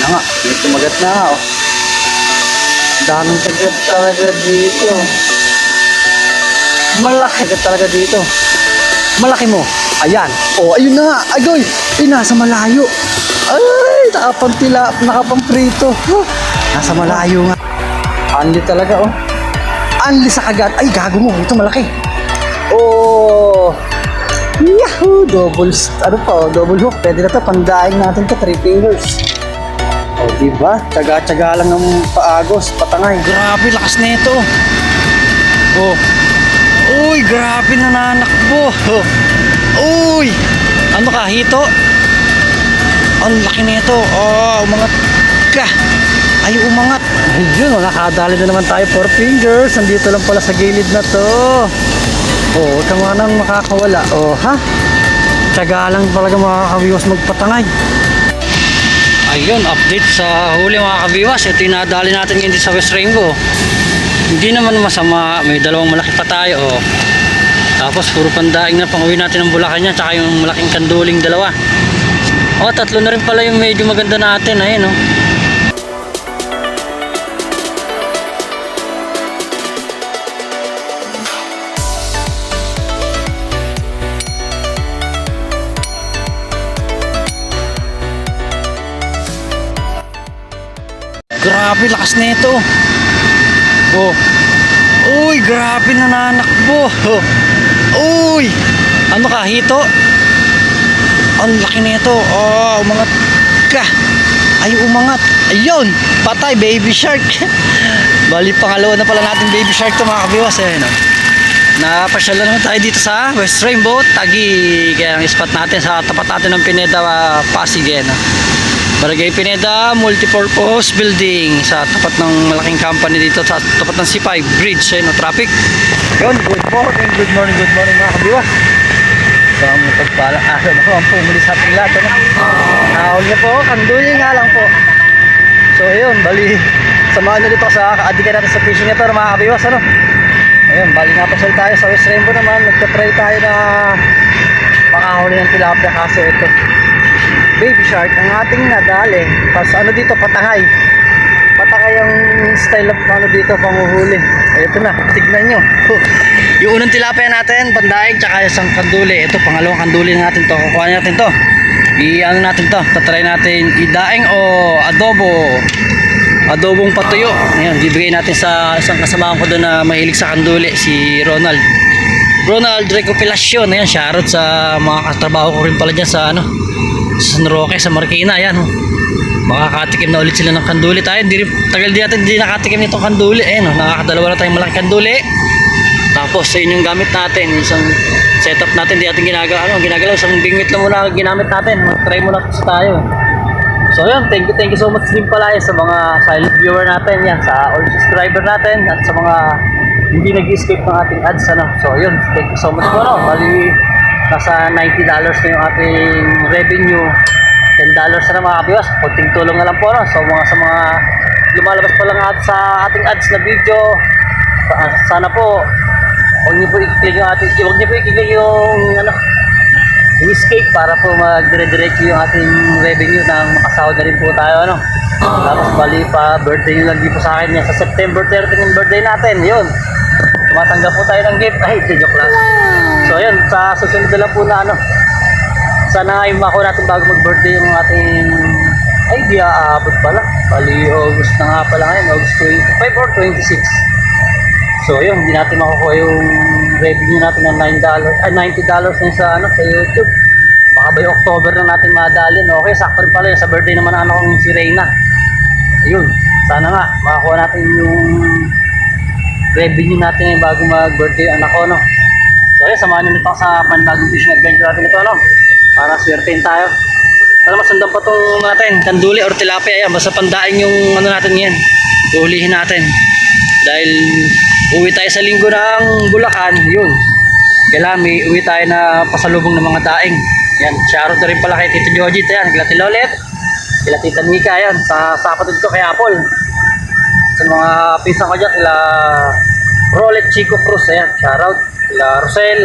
Sana nga, may kumagat na nga, oh. Daming kagat talaga dito. Malaki kagat talaga dito. Malaki mo. Ayan. Oh, ayun na nga. Agoy. Nasa malayo. Ay, nakapamprito. Nasa malayo nga. Anli talaga, oh. Anli sa kagat. Ay, gago mo. Ito malaki. Oh. Yahoo! Double hook. Pwede na ito. Pandaing natin ito. 3 fingers. O, diba? Tsaga-tsaga lang ng paagos, patangay. Grabe, lakas na ito. Oh. Uy, grabe nananakbo. Oh. Uy! Ano ka, hito? Ang laki na ito. Oh, umangat ka. Ay, umangat. Ayun, nakadali na naman tayo 4 fingers. Nandito lang pala sa gilid na to. Oh, huwag ka nga nang makakawala. Oh, ha? Tsaga lang talaga makakawiwas magpatangay. Ayun, update sa huli mga kabiwas. Ito yung nadali natin ngayon sa West Rainbow. Hindi naman masama. May dalawang malaki pa tayo. Oh. Tapos puro pandaing na pang-uwi natin ng Bulacan niya. Tsaka yung malaking kanduling dalawa. Oh, 3 na rin pala yung medyo maganda natin. Ayun, oh. Grabe, lakas na ito. Oh. Uy, grabe nananakbo. Oh. Uy. Ano ka, hito? Ang laki na ito. Oh, umangat ka. Ay, umangat. Ayun, patay, baby shark. Bali, pangalawa na pala natin baby shark to mga kabiwas. Eh, no? Napasyal na naman tayo dito sa West Rainbow, Taguig. Kaya ang spot natin sa tapat natin ng Pineda, Pasig. No? Barangay Pineda Multipurpose Building sa tapat ng malaking company dito sa tapat ng C5 Bridge, no traffic. Yun, good morning mga kabiwas. So, pagpala araw na po ang pumuli sa ating lahat, no? Nahuli na po, kanduling nga lang po. So ayun, bali samahan nyo dito sa kaadikan natin sa fishing ito mga kabiwas, ano? Ayun, bali napasal tayo sa West Rainbow naman. Nagtatry tayo na makahuli ng tilapia kasi ito baby shark ang ating nadali. Pas ano dito, patangay ang style of ano dito, panguhuli. Ito na, tignan nyo. Yung unang tilapia natin, pandaig, tsaka isang kanduli. Ito, pangalawang kanduli natin to. Kukuha natin to. I-ano natin to. Tatry natin idaing o adobong patuyo. Ngayon, bibigay natin sa isang kasamahan ko doon na mahilig sa kanduli, si Ronald Recopilacion. Ayan, shoutout sa mga katrabaho ko rin pala dyan sa ano, sa San Roque, sa Marikina. Ayan, oh. Makakatikim na ulit sila ng kanduli tayo. Tagal din natin hindi nakatikim nitong kanduli. Ayan, oh. Nakakadalawa na tayong malaking kanduli. Tapos sa inyong gamit natin, isang setup natin, di natin ginagalaw, isang bingwit lang muna ginamit natin. Mag-try muna kasi tayo. So ayan, thank you so much din pala sa mga silent viewer natin, yan, sa all subscriber natin, at sa mga hindi nag-escape ng ating ads, ano. So ayun, thank you so much po, no. Bali nasa $90 na yung ating revenue. $10 na mga kabiwas, konting tulong na lang po, no? So sa mga lumalabas pa lang sa ating ads na video, sana po huwag niyo po i-click yung ano, yung escape, para po magdire-diretso yung ating revenue nang makasahod na rin po tayo, ano. Tapos bali pa birthday nyo lang dito sa akin yan. Sa September 30 yung birthday natin, yun, tumatanggap po tayo ng gift. Ay, joke lang. So ayun, sa susunod na lang po na ano, sana yung makuha natin bago mag-birthday yung ating, ay di aabot pala, bali August na nga pala ngayon, August 25 or 26. So yun, hindi natin makukuha yung revenue natin ng $90 na sa ano, sa YouTube. Baka ba yung October na natin madalin. Okay, sakto rin pala yun sa birthday naman ng anak kong si Reyna. Ayun, sana nga makakuha natin yung revenue natin yung bago mag-birthday yung anak ko, no. So ayun, samahan nyo nito sa panibagong fishing adventure natin ito, no, para swertein tayo. Para masundan pa itong natin, kanduli or tilapia. Ayan, basta pandaing yung ano natin yan, uhulihin natin. Dahil uwi tayo sa linggo ng Bulacan, yun, kailangan may uwi tayo na pasalubong ng mga daing. Yan, shoutout na rin pala kay Tito Joji, yan, kila Tito Lolet, kila Tita Nika, yan, sa kapatid ko kay Apple. Sa mga pinsan ko dyan, kila Rolet Chico Cruz, ayan, shoutout, kila Rosel,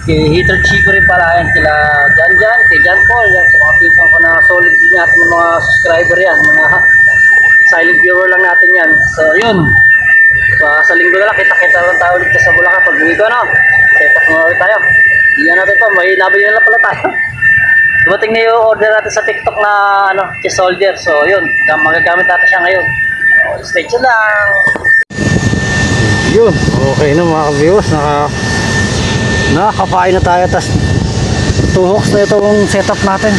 kay Heater Chico rin pala yan, kila Jan, kay John Paul, yan, sa mga pinsan ko na solid din natin ng mga subscriber yan, mga silent viewer lang natin yan. So yun, sa linggo na lang, kita-kita lang tayo ulit sa Bulacan pag uwi ko, no? Set up muna ulit tayo. Iyan natin to, may nabili na lang pala tayo. Dumating na yung order natin sa TikTok na chest soldier. So yun, magagamit natin siya ngayon. So, stay tuned lang. Yun, okay na mga ka-viewers, nakakapain na tayo, tas 2 hooks na itong setup natin.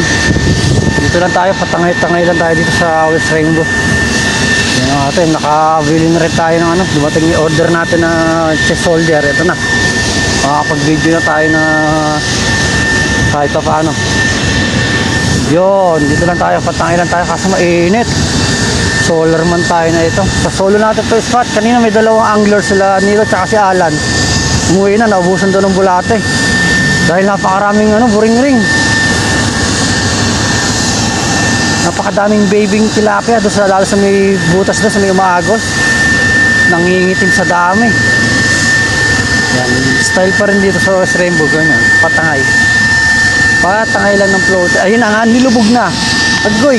Dito lang tayo, patangay-tangay lang tayo dito sa West Rainbow. Yan natin, nakabili na rin tayo ng dumating yung order natin na chest soldier. Ito na, makakapag-video na tayo na kahit pa paano. Yun, dito lang tayo, patangay lang tayo kasi mainit. Solar man tayo na ito. Sa solo natin to spot, kanina may dalawang angler sila, Nilo tsaka si Alan. Umuwi na, naubusan doon ng bulate. Dahil napakaraming buring ring. Napakadaming babying tilapia doon sa lalo sa may butas doon sa may umaagos. Nangingitim sa dami. Yan, style pa rin dito sa West Rainbow, ganyan, patangay. Patangay lang ng float. Ayun na nga, nilubog na. Agoy,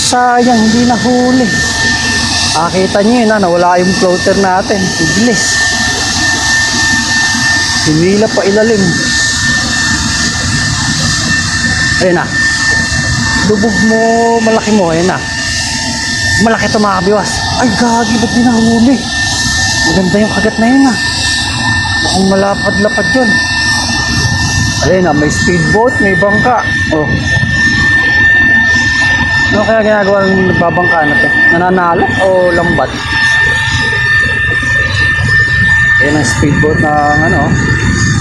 sayang, hindi nahuli. Nakita nyo yun, nawala yung floater natin. Bilis. Hinila pa ilalim. Ayun na. Lubog mo, malaki mo, ayun na. Malaki ito mga kabiwas. Ay gagi, ba't di nahuli? Maganda yung kagat na yun mukhang malapad-lapad yun. Ayun na, may speedboat, may bangka. Oh. Ano kaya ginagawa ng nagbabangka natin? Nananalo o lambat? Ayun ang speedboat ng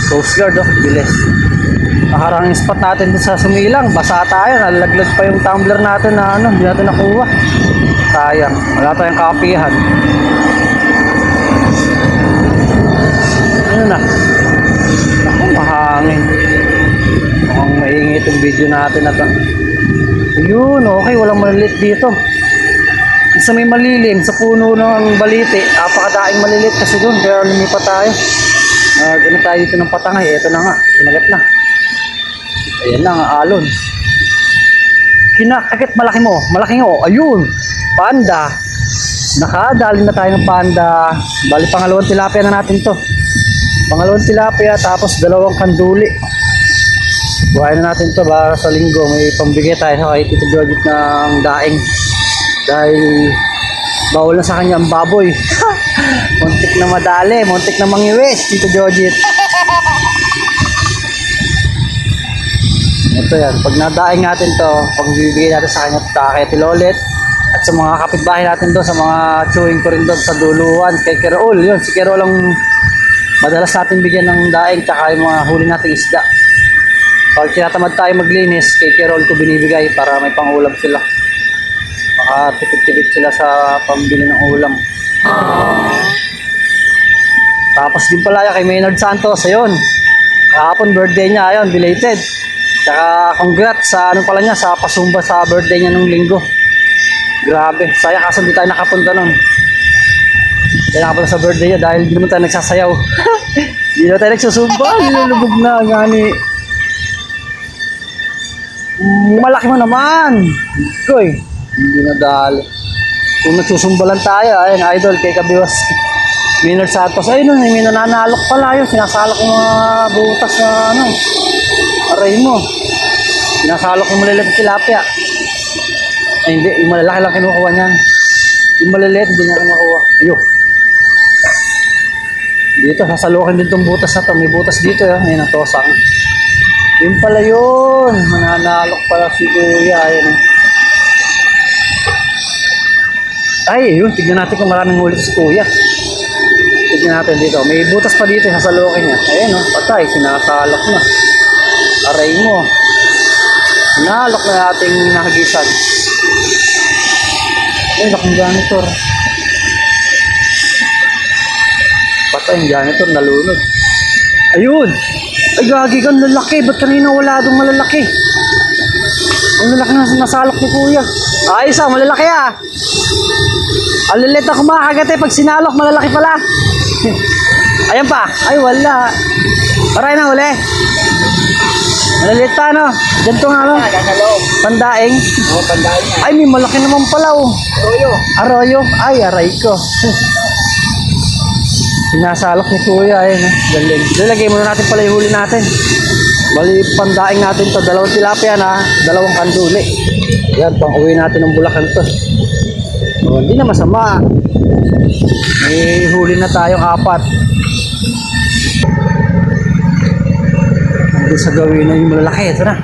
Coast Guard, bilis. Nakarang spot natin dun sa Sumilang, basa tayo, nalalaglag pa yung tumbler natin na hindi natin nakuha. Sayang, wala tayong kapihan. Ano na? Ako, mahangin. Mukhang maingit yung video natin na to. Yun, okay, walang malilit dito. Sa may malilim, sa puno ng balite, apakadaing malilit kasi doon, kaya lumipat tayo. Ganun tayo dito ng patangay, eto na nga, kinagat na. Ayan na nga, alon. Kinakagat, malaki mo, ayun, panda. Nakadali na tayo ng panda. Bali, pangalawang tilapia na natin to. Pangalawang tilapia, tapos dalawang kanduli. Buhayin na natin to para sa linggo. May pambigay tayo kay Tito Jojit ng daing. Dahil bawal na sa kanya ang baboy. Muntik na madali, muntik na mangiwis, Tito Jojit. Ito yan, pag nadaing natin to, pag bibigay natin sa kanya kay Tilolet at sa mga kapitbahay natin doon, sa mga chewing ko rin doon sa Duluan, kay Kerol, yun, si Kerol ang madalas natin bigyan ng daing tsaka yung mga huli nating isda. Pag tinatamad tayo maglinis, kay Kerol ko binibigay para may pangulam sila. Makatipid-tipid sila sa pambili ng ulam. Tapos din pala kay Maynard Santos, ayun. Kahapon birthday niya, ayun, belated. Tsaka congrats sa pala niya, sa pasumba sa birthday niya nung linggo. Grabe, sayang kasi hindi tayo nakapunta nun. Kaya nakapunta sa birthday niya dahil hindi naman tayo nagsasayaw. Hindi naman tayo nagsusumba, nilulubog na, ngani. Malaki mo naman. Koy, hindi na dali. Kung nagsusumba lang tayo, ayun, idol, kay Kabiwas Maynard Santos. Ayun, may nananalok pala yun. Sinasalok yung mga butas na aray mo. Sinasalok yung maliliit na tilapia. Ay hindi, yung malalaki lang kinukuha niyan. Yung maliliit, hindi niya kinukuha. Ayun. Dito, sasalukin din itong butas na to. May butas dito, may natosang. Yun pala yun. Mananalok pala si Kuya. Ayun. Ay, yun. Tignan natin kung maraming ulit si Kuya. Tignan natin dito. May butas pa dito, sasalukin niya. Ayun, patay. Sinasalok na. Aray mo. Sinalok na ating nahagisan. Ay, nakong janitor. Patay yung janitor, nalunod. Ayun! Ay, gagi ka, lalaki. Ba't kanina wala doon malalaki? Ang lalaki na nasalok ni Kuya. Ayos malalaki ah. Ang lilit na kumakagat pag sinalok, malalaki pala. Ayan pa. Ay, wala. Aray na uli. Malaliit pa, no? Ganito nga, no? Nasa loob. Pandaing. Oo, tandaan niya. Ay, may malaki naman pala, oh. Toyo. Arroyo. Ay, aray ko. Sinasalok ni Kuya, ayun, no? Galing. Lilagay muna natin pala yung huli natin. Bali, pandaing natin to. 2 tilapia na, 2 kanduli. Yan, pang uwi natin ng Bulacan to. O, hindi na masama. May huli na tayong 4. Nandun sa gawin na yung malalaki. Ito na.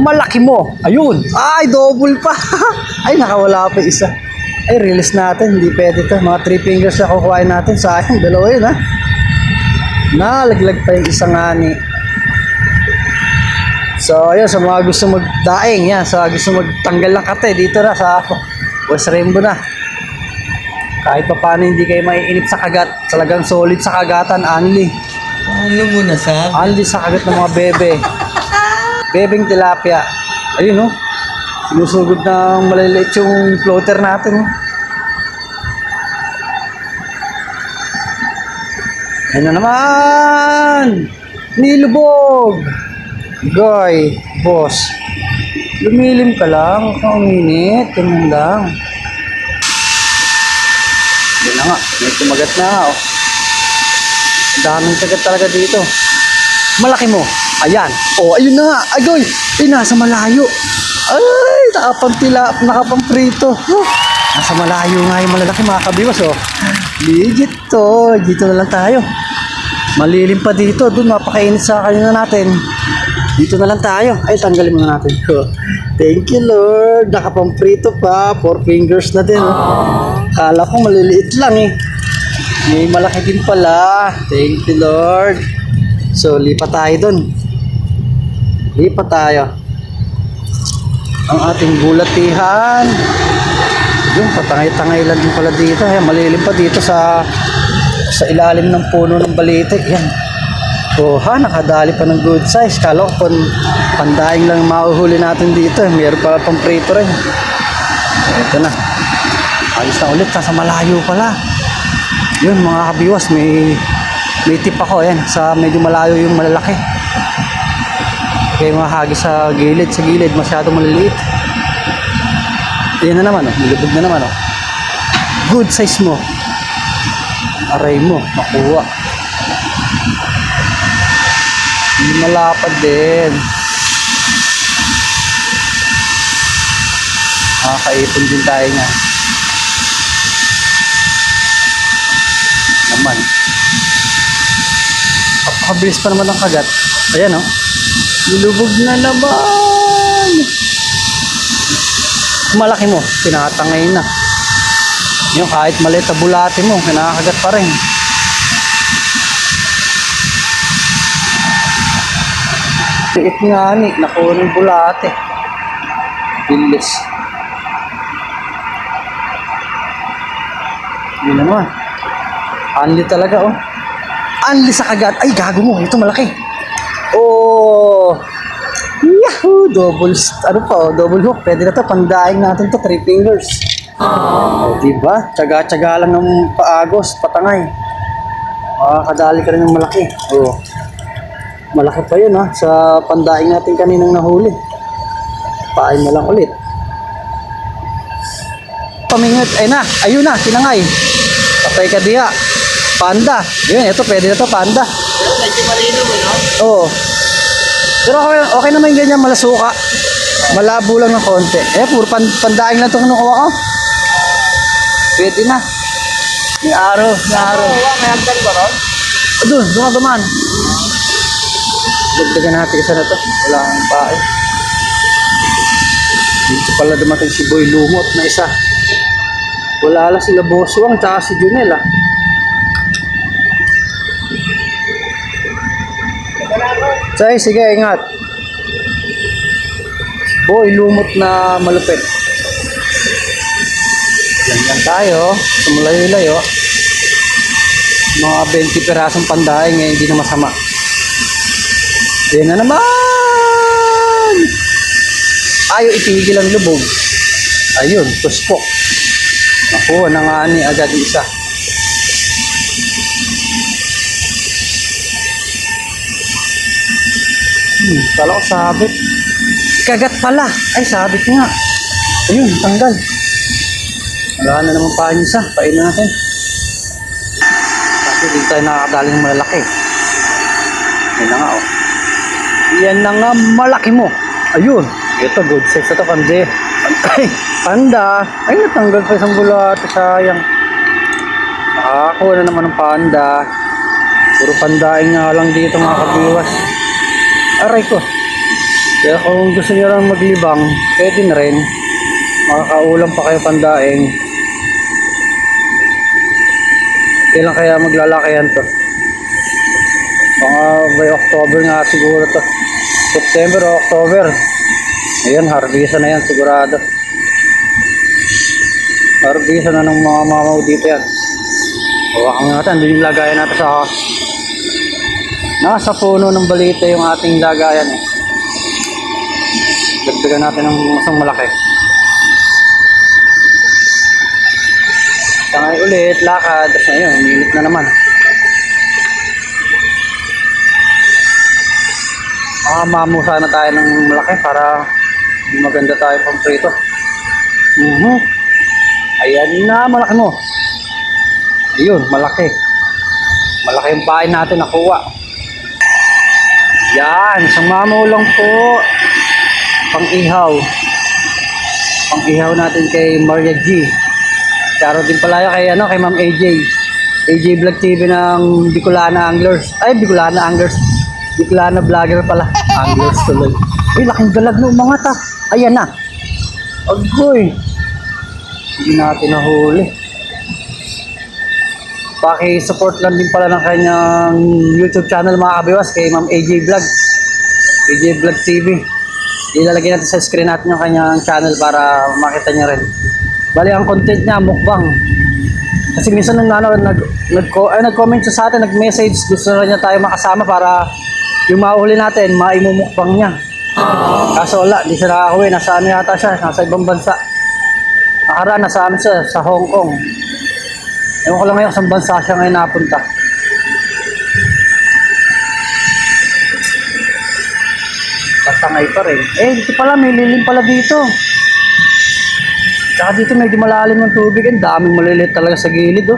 Malaki mo. Ayun. Ay, double pa. Ay, nakawala pa isa. Ay, release natin. Hindi pwede to. Mga 3 fingers na kukuhain natin. Sayang, 2 yun, ha. Nalaglag pa yung isang ani. So, ayun, sa mga gusto magdaing, yan, sa gusto magtanggal ng kate, dito na sa West Rainbow na. Kahit pa paano hindi kayo maiinip sa kagat, talagang solid sa kagatan, only. Ano mo nasabi? Only sa kagat ng mga bebe. Bebeng tilapia. Ayun, oh. Sinusugod ng maliliit yung floater natin, oh. Ayun na naman! Nilubog! Goy, boss. Lumilim ka lang, huwag kang uminit, ganyan lang. Yan na nga, may kumagat na nga, oh. Daming kagat talaga dito. Malaki mo. Ayan. Oh, ayun na nga. Ay, Goy. Ay, nasa malayo. Ay, nakapamprito. Oh, nasa malayo nga yung malalaki mga kabiwas, oh. Legit to. Dito na lang tayo. Malilim pa dito. Doon, mapakainit sa kanina natin. Dito na lang tayo. Ay, tanggalin muna natin. Thank you, Lord. Nakapamprito pa. 4 fingers na din. Kala ko maliliit lang, eh. May malaki din pala. Thank you, Lord. So, lipat tayo dun. Lipat tayo. Ang ating bulatihan. Yung patangay-tangay lang din pala dito. Ayan, malilim pa dito sa ilalim ng puno ng balite. Yan. Oh, ha, nakadali pa ng good size. Kala ko pandaing lang mahuhuli natin dito. Meron pala pang prito rin. Ito na. Ayos na ulit. Nasa malayo pala. Yun mga kabiwas, may tip ako. Ayan, sa medyo malayo yung malalaki. Kaya mga hagi sa gilid, masyadong maliliit. Yan na naman, oh. Nilubog na naman, oh. Good size mo. Aray mo, makuha. Malapad din. Makakaipon din tayo nga. Naman. Kapakabilis pa naman ang kagat. Ayan, oh. Nilubog na naman. Malaki mo, pinakatangay na. Yung kahit maliit na bulate mo, kinakagat pa rin. Tiit nga ni, nakuha ng bulate. Bilis. Yun naman. Anli talaga, oh. Anli sa kagat. Ay, gago mo. Ito malaki. Oh. Yahoo! Double hook. Pwede na to. Pandaing natin to. 3 fingers. Oh, diba? Tsaga-tsaga lang ng paagos, patangay. Makakadali ka rin ng malaki. Oh. Malaki pa yun, ha. Sa pandaing natin kaninang nahuli. Pain na lang ulit. Pamingit. Ay na. Ayun na. Tinangay. Patay ka diha. Panda. Yun, ito pwede na to, panda. Pero medyo malino mo, no? Oo. Pero okay naman yung ganyan, malasuka. Malabo lang ng konti. Puro pandaing lang ito kinukuha ko. Pwede na. May araw, may araw. May hagdan ba ron? Doon ka duman. Dagdagan natin isa na to. Wala kang pae. Dito pala dumating si Boy Lumot na isa. Wala lang sila Boswang tsaka si Junel, ah. Sige, ingat. Boy, lumot na malupit. Yan tayo. Sa malayo-layo. Mga 20 pirasong pandaing ngayon, hindi na masama. Yan na naman! Ayaw itigil ang lubog. Ayun, tuspok. Nakuha na nga ni agad isa. Kala ko sabit. Kagat pala. Ay, sabit nga. Ayun, tanggal. Wala na naman pain isa. Pain natin. Kasi dito tayo nakakadali ng malalaki. Yan na nga, oh. Yan na nga, malaki mo. Ayun. Ito, good size. Ito, pande. Ay, panda. Ay, natanggal pa isang bulate. Sayang. Nakakuha na naman ng panda. Puro pandaing nga lang dito mga kabiwas. Aray ko. Kaya kung gusto nyo lang maglibang, pwede na rin. Makakaulam pa kayo pandaing. Kailan kaya maglalakayan to? Mga by October nga siguro to. September o October. Ayan, harvesta na yan sigurado. Harvesta na ng mga mamaw dito yan. Hawakan natin, doon yung lagayan natin sa nasa puno ng balita yung ating lagayan eh. Dagdagan natin ng masang malaki. Tangay ulit, lakad. Tapos ngayon, minit na naman. Mamu sana tayo ng malaki para maganda tayo pang prito. Ayan na, malaki mo. Ayun, malaki. Malaki yung pain natin nakuha. Yan, isang mamaw lang po. Pang-ihaw. Pang-ihaw natin kay Maria G. Charo din pala yun kay, kay Ma'am AJ. AJ Vlog TV ng Bicolana Anglers. Ay, Bicolana Anglers. Bicolana Vlogger pala. Anglers tuloy. Uy, laking galag ng mga ta. Ayan na. Agoy. Hindi natin nahuli. Paki-support lang din pala ng kanyang YouTube channel mga kabiwas kay Ma'am AJ Vlog. AJ Vlog TV. Ilalagay natin sa screen natin yung kanyang channel para makita niyo rin. Bali ang content niya mukbang. Kasi minsan nag-comment siya sa atin, nag-message, gusto na niya tayo makasama para yung mahuli natin, maimumukbang niya. Kaso wala, di siya nakakauwi. Nasa ano yata siya, nasa ibang bansa. Nakaraan, nasa amin siya, sa Hong Kong. Ewan ko lang ngayon kung bansa siya ngayon napunta. Patangay pa rin. Eh, dito pala, may lilim pala dito. Tsaka dito medyo malalim ng tubig. Ang daming malilit talaga sa gilid, oh.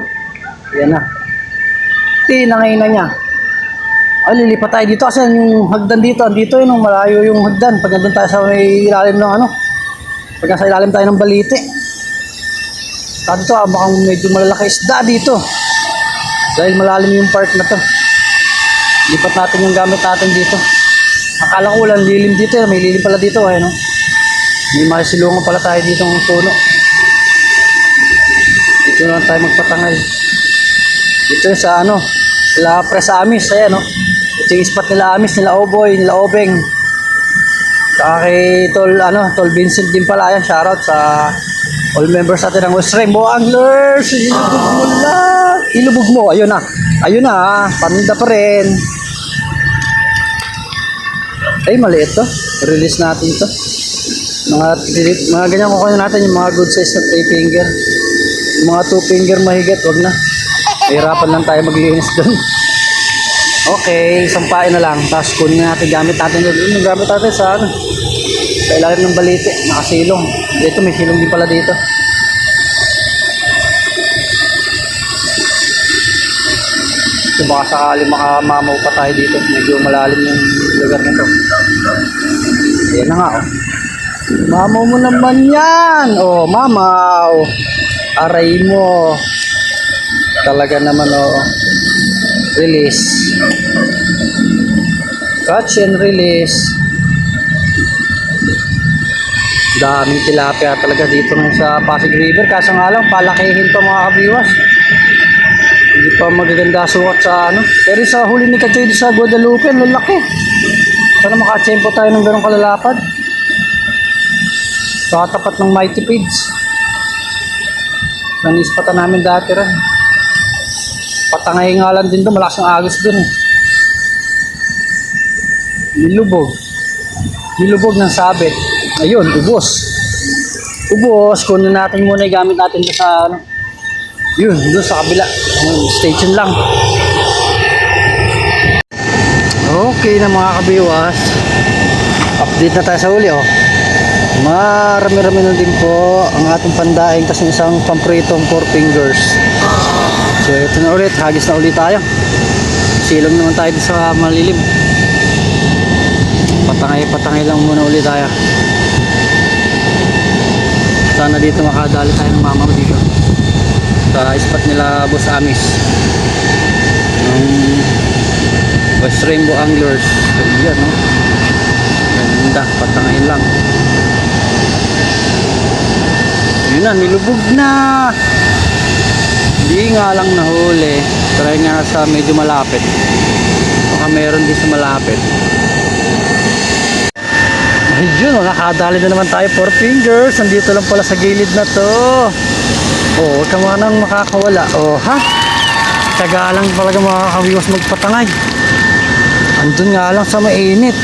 Yan na. Tinangay na niya. Ay, lilipat tayo dito kasi yung hagdan dito. Andito yun, malayo yung hagdan. Pag nandun tayo sa may ilalim ng ano. Pag nasa ilalim tayo ng balite. Saka dito, baka medyo malalaki isda dito. Dahil malalim yung part na to. Lipat natin yung gamit natin dito. Akala ko walang lilim dito. May lilim pala dito, no? May masisilungan pala tayo dito ng puno. Dito lang tayo magpatangay. Dito sa ano, sila Presa Amis, ayan, no? Ito yung spot nila Amis, nila Oboy, nila Obeng. Saka kay Tol Vincent din pala, ayan, shoutout sa all members natin ng West Rainbow Anglers. Ilubog mo lang. Ilubog mo, ayun na. Ayun na, paninda pa rin. Ay, maliit to. Release natin to. Mga ganyan kukunin natin yung mga good size na 3 finger. Yung mga 2 finger mahigit, wag na. Mahirapan lang tayo maglinis doon. Okay, sampain na lang. Tapos kunin natin, gamit natin doon. Yung gamit natin sa ano? Sa ilalim ng balite, nakasilong. Dito may silong din pala dito. So baka sakali makamamaw pa tayo dito. Medyo malalim yung lugar nito. Ayan na nga, oh. Mamaw mo naman yan. Oh, mamaw. Aray mo. Talaga naman, oh. Release. Catch and release. Daming tilapia talaga dito sa Pasig River. Kaso nga lang, palakihin pa mga kabiwas. Hindi pa magaganda sukat sa ano. Pero sa huli ni Kachoy sa Guadalupe, lalaki. Sana makachempo tayo ng ganong kalalapad. Sa tapat ng Mighty Pigs. Nanispatan namin dati rin. Patangay nga lang din doon, malakas ang agos doon. Nilubog. Nilubog ng sabit. Ayun, ubos. Ubos, kunin natin muna yung gamit natin doon sa ano. Yun, doon sa kabila. Station lang. Okay na mga kabiwas. Update na tayo sa huli, oh. Marami-rami na din po ang ating pandaing, tas yung isang pampritong 4 fingers. So ito na ulit, hagis na ulit tayo. Silong naman tayo sa malilim. Patangay lang muna ulit tayo. Sana dito makadali tayo ng mama mo dito sa spot nila Boss Amis, West Rainbow Anglers. So yan, no? Ganda, patangayin lang. Yun na, nilubog na. Hindi nga lang nahuli. Try nga sa medyo malapit. Baka meron din sa malapit. Ayun, nakadali na naman tayo 4 fingers. Nandito lang pala sa gilid na to. Oh, huwag ka mga nang makakawala. Oh, ha? Tsaga lang talaga makakawiwas magpatangay. Andun nga lang sa mainit.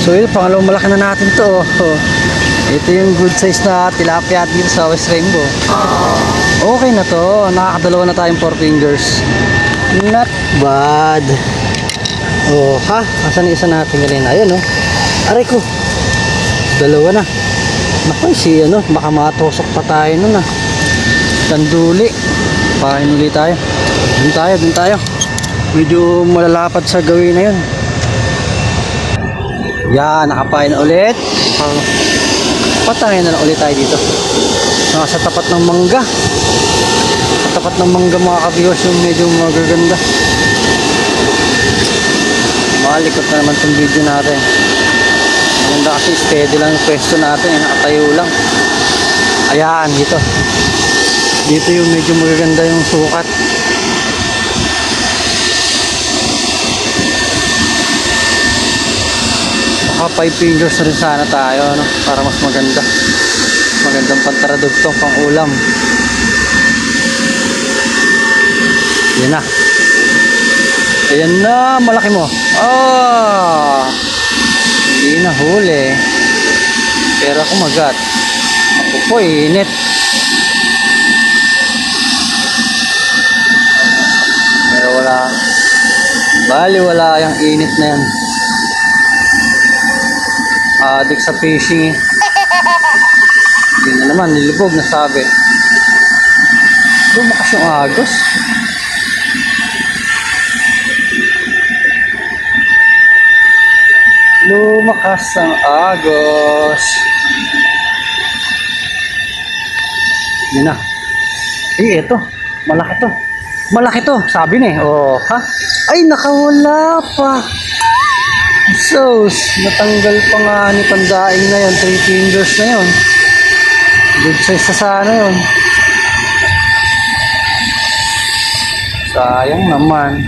So yun, pangalawang malaki na natin to. Oh. Ito yung good size na tilapia dito sa West Rainbow. Okay na to. Nakakadalawa na tayong 4 fingers. Not bad. Oh, ha? Asan yung isa natin kanina? Ayun, oh. Aray ko. Dalawa na. Naku, si ano, baka matusok pa tayo nun, ah. Kanduli. Pahin ulit tayo. Dun tayo. Medyo malalapad sa gawin na yun. Yan, nakapain na ulit. Patangin na lang ulit tayo dito. Sa tapat ng mangga. Sa tapat ng mangga mga kabiyos yung medyo magaganda. Malikot na naman itong video natin. Maganda kasi steady lang yung pwesto natin. Nakatayo lang. Ayan, dito. Dito yung medyo magaganda yung sukat. Baka 5 fingers na rin sana tayo, no? Para mas maganda. Magandang pantaradugtong pang ulam. Yan na. Ayan na, malaki mo. Ah, hindi na huli. Pero kumagat. Ako po, init. Pero wala. Bali, wala yung init na yan. Adik sa fishing, eh. Hindi na naman, nilubog na sabi. Lumakas yung agos. Lumakas ang agos. Yun na. Eh, ito. Malaki to. Malaki to, sabi ni. Oh, ha? Ay, nakawala pa. So, natanggal pa nga ni pandaing na yun. 3 fingers na yun. Good size na sana yun. Sayang naman.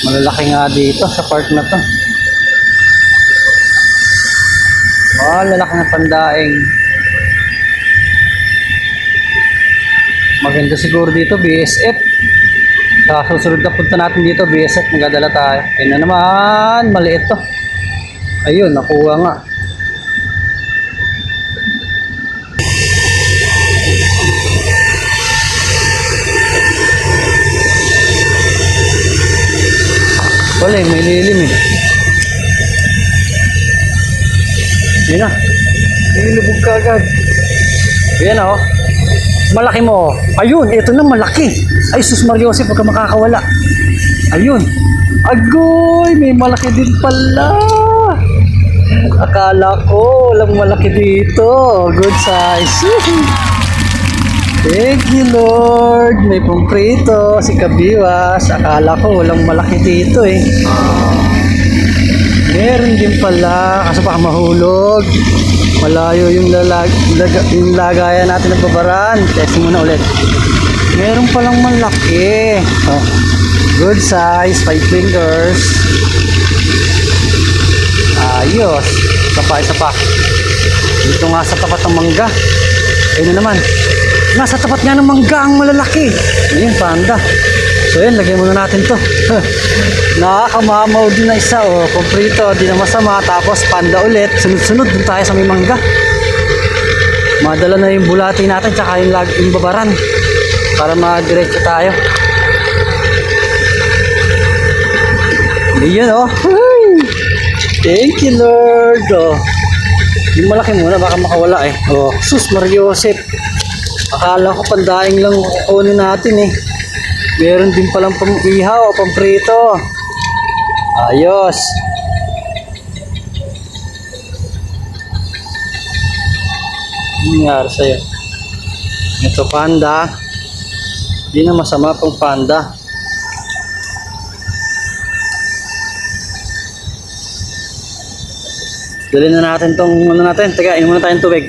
Malalaki nga dito sa part na to. Lalaki na pandaing. Maganda siguro dito, BSF. Sa susunod na punta natin dito, BSF, nagadala tayo. Ayun na naman, maliit to. Ayun, nakuha nga. Wala eh, may lilim eh. Yun na. Nilubog ka agad. Yan oh. Malaki mo. Ayun, ito na malaki. Ay, sus Mariosep, huwag ka makakawala. Ayun. Agoy, may malaki din pala. Akala ko, walang malaki dito. Good size. Thank you, Lord. May pumprito, si Kabiwas. Akala ko, walang malaki dito eh. Meron din pala. Kaso baka mahulog. Malayo yung lagayan natin ng babaran. Test muna ulit. Meron palang malaki. Oh, good size, 5 fingers. Ayos. Isa pa. Dito nga sa tapat ng mangga. Ayun na naman. Nasa tapat nga ng mangga ang malalaki. Ayun, panda. So yun, lagyan muna natin to. Nakakamamaw din na isa. Oh, komprito, di na masama. Tapos panda ulit. Sunod-sunod dun tayo sa may mangga. Madala na yung bulati natin tsaka yung babaran. Para ma-diretso tayo. Hindi yun, oh. Thank you, Lord. Oh. Yung malaki muna, baka makawala eh. Oh, sus, Mario Joseph. Akala ko pandaing lang kukunin natin eh. Meron din palang pang-ihaw o pang-prito. Ayos. Ano nangyari sa'yo? Ito panda. Hindi na masama pang panda. Dali na natin tong ano natin. Teka, inom muna tayong tubig.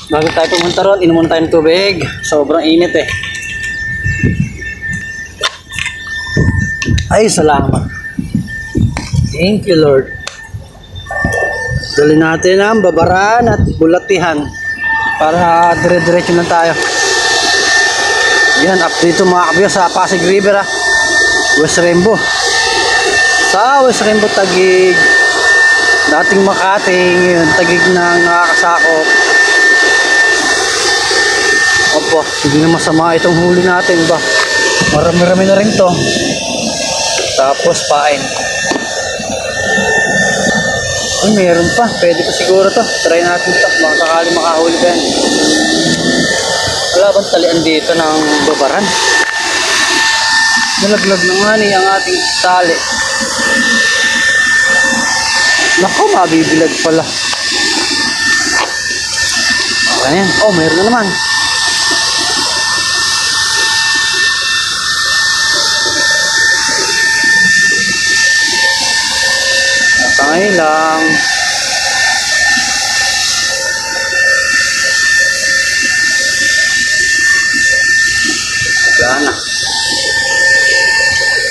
Bago tayo pumunta ron, inom muna tayong tubig. Sobrang init eh. Ay, salamat. Thank you, Lord. Dali natin ang babaran at bulatihan para dire-diretso na tayo. Yan, update mga kabyo sa Pasig River West Rainbow. Sa West Rainbow Taguig. Dating Makati, ngayon Taguig na nakakasakop. Opo, hindi na masama itong huli natin ba. Marami-rami na rin to. Tapos pain. Ay, meron pa. Pwede pa siguro to. Try natin to. Baka sakali makahuli pa yan. Wala bang talian dito ng babaran? Nalaglag na nga ni ang ating tali. Naku, mabibilag pala. Okay yan. Oh, meron na naman. Tangay lang. Wala na.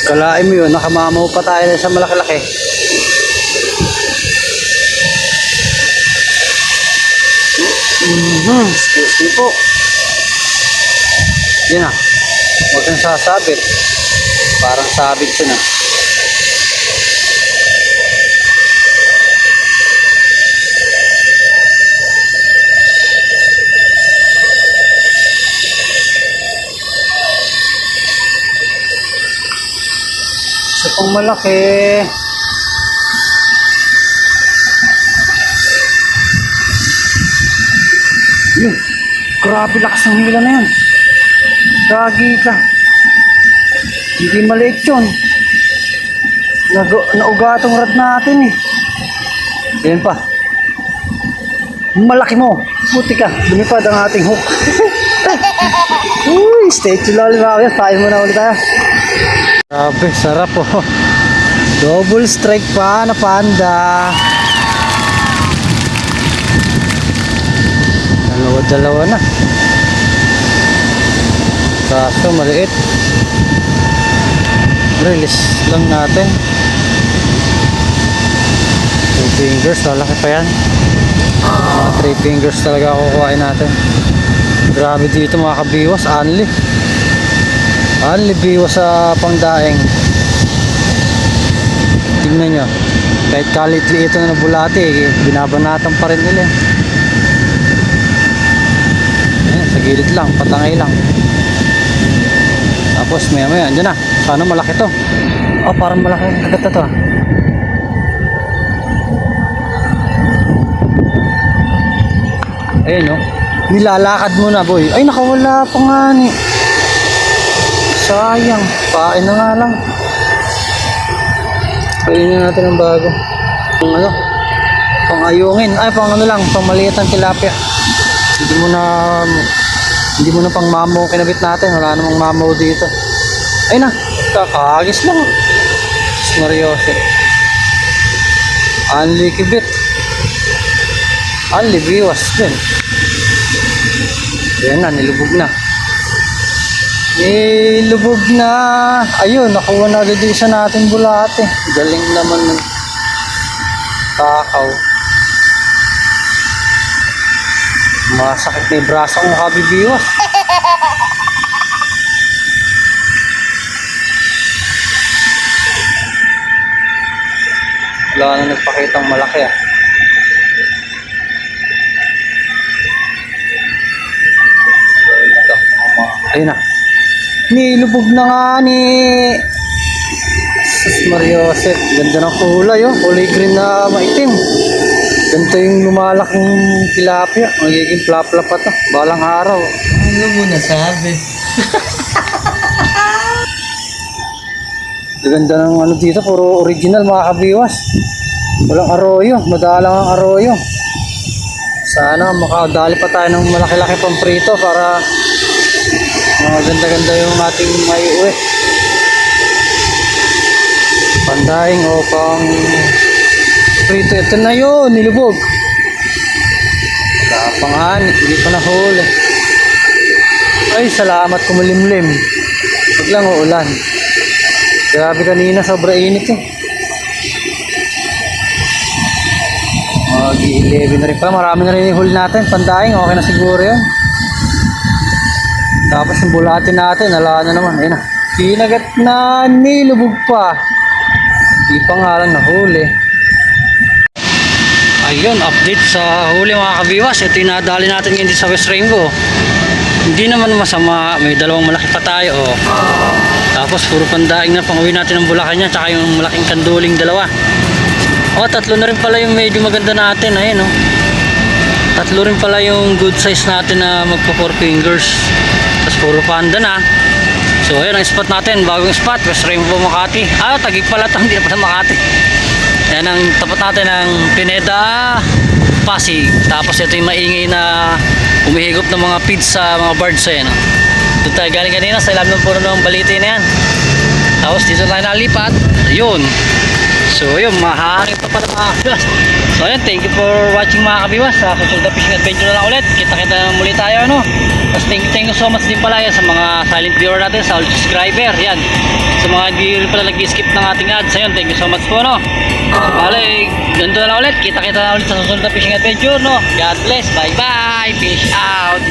Kalain mo yun, nakamamaw pa tayo sa malaki-laki. Excuse me po. Yun na. Huwag kang sasabit. Parang sabit yun na. Isa pang malaki. Yun. Grabe lakas ng hila na yan. Gagi ka. Hindi maliit yun. Naugatong rad natin eh. Yan pa. Malaki mo. Puti ka. Lumipad ang ating hook. Uy, stay tuned lang ulit. Tayo muna ulit tayo. Grabe, sarap oh. Double strike pa na panda. Dalawa na. Kaso maliit. Release lang natin. 2 fingers, lalaki pa yan. 3 fingers talaga kukuhain natin. Grabe dito mga kabiwas, anli biwas sa pangdaing. Tingnan nyo, kahit kalit-liit ito na nabulati, binabanatan pa rin nila. Ayan, sa gilid lang, patangay lang. Tapos maya maya, andyan na. Sana malaki to. Oh, parang malaki agad na to. Ayun oh. Nilalakad mo na boy. Ay, nakawala pa nga ni. Sayang. Pain na nga lang. Painin natin ang bago. Pang ano? Pang ayungin. Ay, pang ano lang. Pang maliit ang tilapia. Hindi mo na pang mamaw kinabit natin. Wala namang mamaw dito. Ay na. Kakagis lang. Mariose. Anli kibit. Anli biwas din. Ayan na, nilubog na. Nilubog na. Ayun, nakuha na agad isa natin bulate. Galing naman ng takaw. Masakit na yung braso kong kabibiwas. Wala na nagpakitang malaki ah. Ayun na. Nilubog na nga ni Sus Mariosep, ganda ng kulay oh. Kulay green na maitim. Ganito yung lumalaking tilapia. Magiging plapla pa to. Balang araw. Ano mo nasabi? Ganda ng ano dito, puro original mga kabiwas. Walang aroyo, madalang ang aroyo. Sana makadali pa tayo ng malaki-laki pang prito para ganda-ganda yung ating may uwi. Pandaing o pang prito. Ito na yun, nilubog. Kapangan, hindi pa nahuli. Ay, salamat kumulimlim. Huwag lang uulan. Grabe kanina, sobra init eh. Mag-11 na rin pala. Marami na rin yung huli natin. Pandaing, okay na siguro yun. Tapos yung bulatin natin, ala na naman. Ayun na. Kinagat na, nilubog pa. Di pa nga lang nahuli. Ayun, update sa huli mga kabiwas. Ito yung nadali natin ngayon sa West Rainbow. Hindi naman masama. May dalawang malaki pa tayo. Oh. Tapos puro pandaing na pang uwi natin ng Bulacan niya. Tsaka yung malaking kanduling dalawa. Tatlo na rin pala yung medyo maganda natin. Ayun oh. Tatlo rin pala yung good size natin na magpo 4 fingers. Tapos puro panda na. So ayun ang spot natin. Bagong spot. West Rainbow Makati. Tagig pala ito. Hindi na pala Makati. Yan ang tapat natin ng Pineda Pasig. Tapos ito yung maingay na umihigop ng mga feeds sa mga birds. Ayun oh. Doon tayo galing kanina sa ilalim ng puno ng baliti na yan. Tapos dito tayo nalipat. Ayun. So yun, mahangin pa pala mga kabiwas. So ayun, thank you for watching mga kabiwas. Sa susunod na fishing adventure na lang ulit. Kita-kita na muli tayo ano. Tapos thank you so much din pala yan sa mga silent viewer natin, sa all subscriber. Yan. Sa mga hindi pala nag-skip ng ating ads. Ayun, thank you so much po no. Bale, ganito na lang ulit. Kita-kita na ulit sa susunod na fishing adventure no. God bless. Bye bye. Fish out.